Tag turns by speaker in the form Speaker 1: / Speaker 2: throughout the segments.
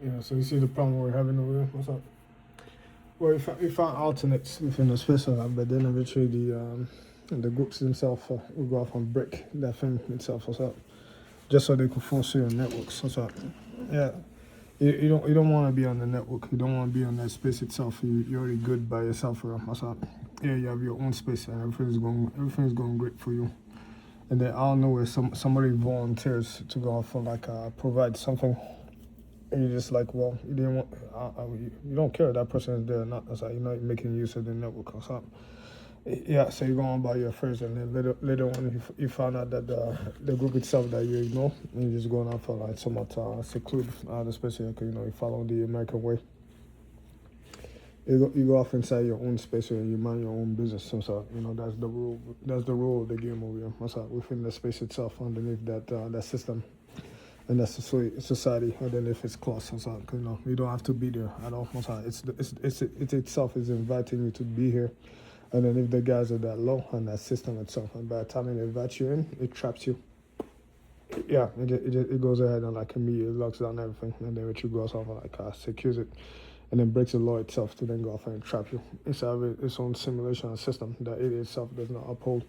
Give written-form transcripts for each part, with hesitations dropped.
Speaker 1: Yeah, so you see the problem we're having over here? What's up? Well, we found alternates within the space lab, but then eventually the groups themselves will go off and break that thing itself. What's up? Just so they could force your networks. What's up? Yeah. You don't want to be on the network. You don't want to be on that space itself. You're already good by yourself. What's up? Yeah, you have your own space and everything's going great for you. And then I don't know where somebody volunteers to go off and like provide something. And you're just like, well, you didn't want, you don't care if that person is there or not. That's like you're not making use of the network or something. Yeah, so you're going about your affairs, and then later on, you found out that the group itself that you ignore, and you're just going out for like somewhat secluded, especially because you follow the American way. You go off inside your own space and you mind your own business. So that's the rule. That's the rule of the game over here. Within the space itself, underneath that system and that society, underneath its clause. You don't have to be there at all. It itself is inviting you to be here. And then if the guys are that low on that system itself, and by the time it invites you in, it traps you. Yeah, it goes ahead and like immediately locks down everything, and then it goes off and like secures it, and then breaks the law itself to then go off and trap you inside of its own simulation system that it itself does not uphold.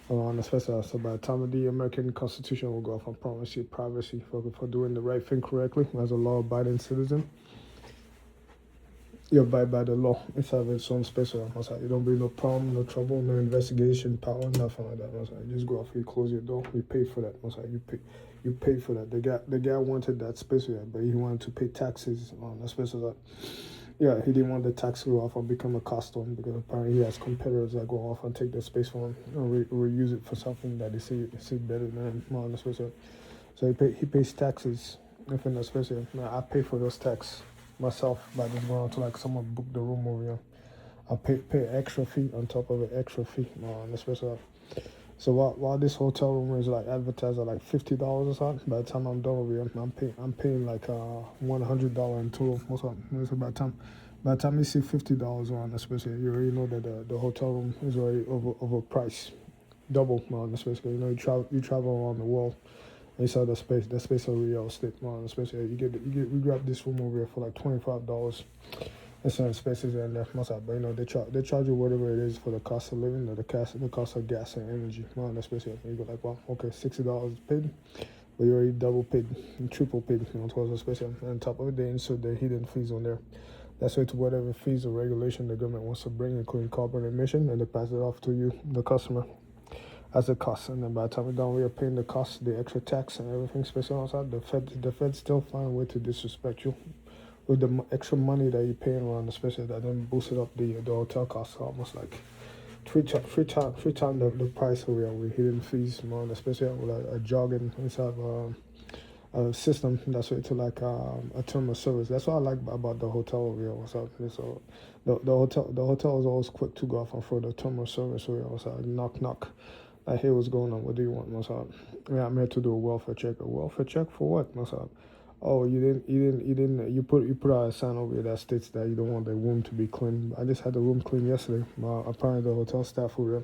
Speaker 1: On the special, so by the time the American Constitution will go off and promise you privacy for doing the right thing correctly as a law-abiding citizen, you abide by the law inside of its own space. You don't bring no problem, no trouble, no investigation power, nothing like that. You just go off, you close your door, you pay for that. You pay for that. The guy wanted that space, but he wanted to pay taxes on the space. Yeah, he didn't want the tax to go off and become a cost on because apparently he has competitors that go off and take the space from him and reuse it for something that they see better than him on the space. So he pays taxes within the space. Now I pay for those tax myself by just going to like someone book the room over here. I pay extra fee on top of an extra fee on the special. So while this hotel room is like advertised at like $50 or something, by the time I'm done over here, I'm paying like $100 in total. So by the time you see $50 on the special, you already know that the hotel room is already overpriced, double on the special. You travel around the world. Inside the space of real estate, especially we grab this room over here for like $25 in certain spaces and but they charge you whatever it is for the cost of living, the cost of gas and energy, especially you go like, well, okay, $60 paid, but you already double paid, triple paid, towards the special. And on top of it, they insert the hidden fees on there. That's why to whatever fees or regulation the government wants to bring, including carbon emission, and they pass it off to you, the customer, as a cost. And then by the time we're done, we are paying the cost, the extra tax and everything, especially outside. The Fed still find a way to disrespect you with the extra money that you're paying around, especially that then boosted up the hotel costs almost like three time the price we are with hidden fees, man, especially with a jogging inside a system that's way to like a term of service. That's what I like about the hotel over here. What's up? So the hotel is always quick to go off and for the term of service over here. What's up? Knock knock. Like, hey, what's going on? What do you want? What's up? Yeah, I'm here to do a welfare check. A welfare check for what? What's up? Oh, you put out a sign over here that states that you don't want the room to be clean. I just had the room cleaned yesterday. Apparently the hotel staff over there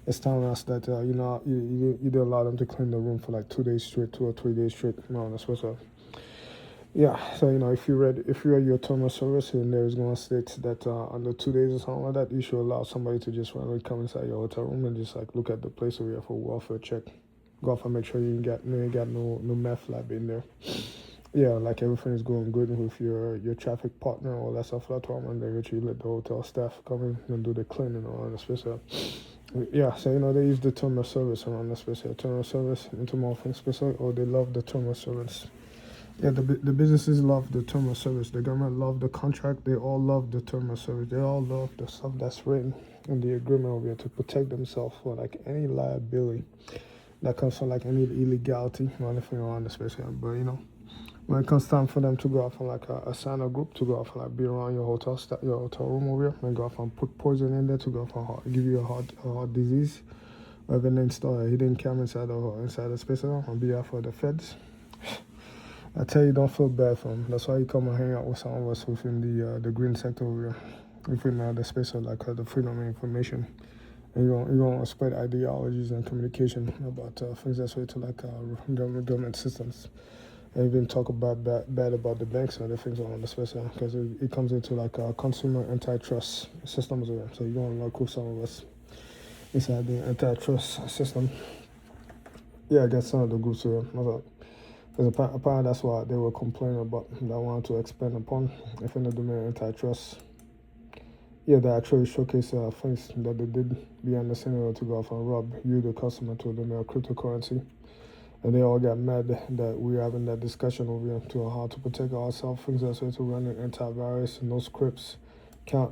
Speaker 1: is telling us that you didn't allow them to clean the room for like 2 days straight, 2 or 3 days straight. No, that's what's up. Yeah, so if you read your term of service and there is going to state that under 2 days or something like that, you should allow somebody to just randomly come inside your hotel room and just like look at the place over here for welfare check. Go off and make sure you ain't got no meth lab in there. Yeah, like everything is going good with your traffic partner, all that stuff. That's why they literally let the hotel staff come in and do the cleaning around the space. Yeah, so they use the term of service around the space. Term of service into more things special, or they love the term of service. Yeah, the businesses love the term of service. The government love the contract. They all love the term of service. They all love the stuff that's written in the agreement over here to protect themselves for like any liability that comes from like any illegality or anything around the space. But when it comes time for them to go off on like assign a group to go off and like be around your hotel room over here and go off and put poison in there to go off and give you a heart disease, or even install a hidden camera inside the space on behalf of the feds. I tell you, don't feel bad for them. That's why you come and hang out with some of us within the green sector over here, within the space of like the freedom of information. And you don't spread ideologies and communication about things that's way to like government systems. and even talk about bad about the banks and other things on the space because it comes into like a consumer antitrust systems. So you're going to work with some of us inside the antitrust system. Yeah, I guess some of the groups here. Because apparently that's what they were complaining about. That I wanted to expand upon. If in the domain antitrust. Yeah, they actually showcase things that they did behind the scene to go off and rob you, the customer, to the cryptocurrency. And they all got mad that we were having that discussion over here to how to protect ourselves, things that's to run an antivirus, no scripts, count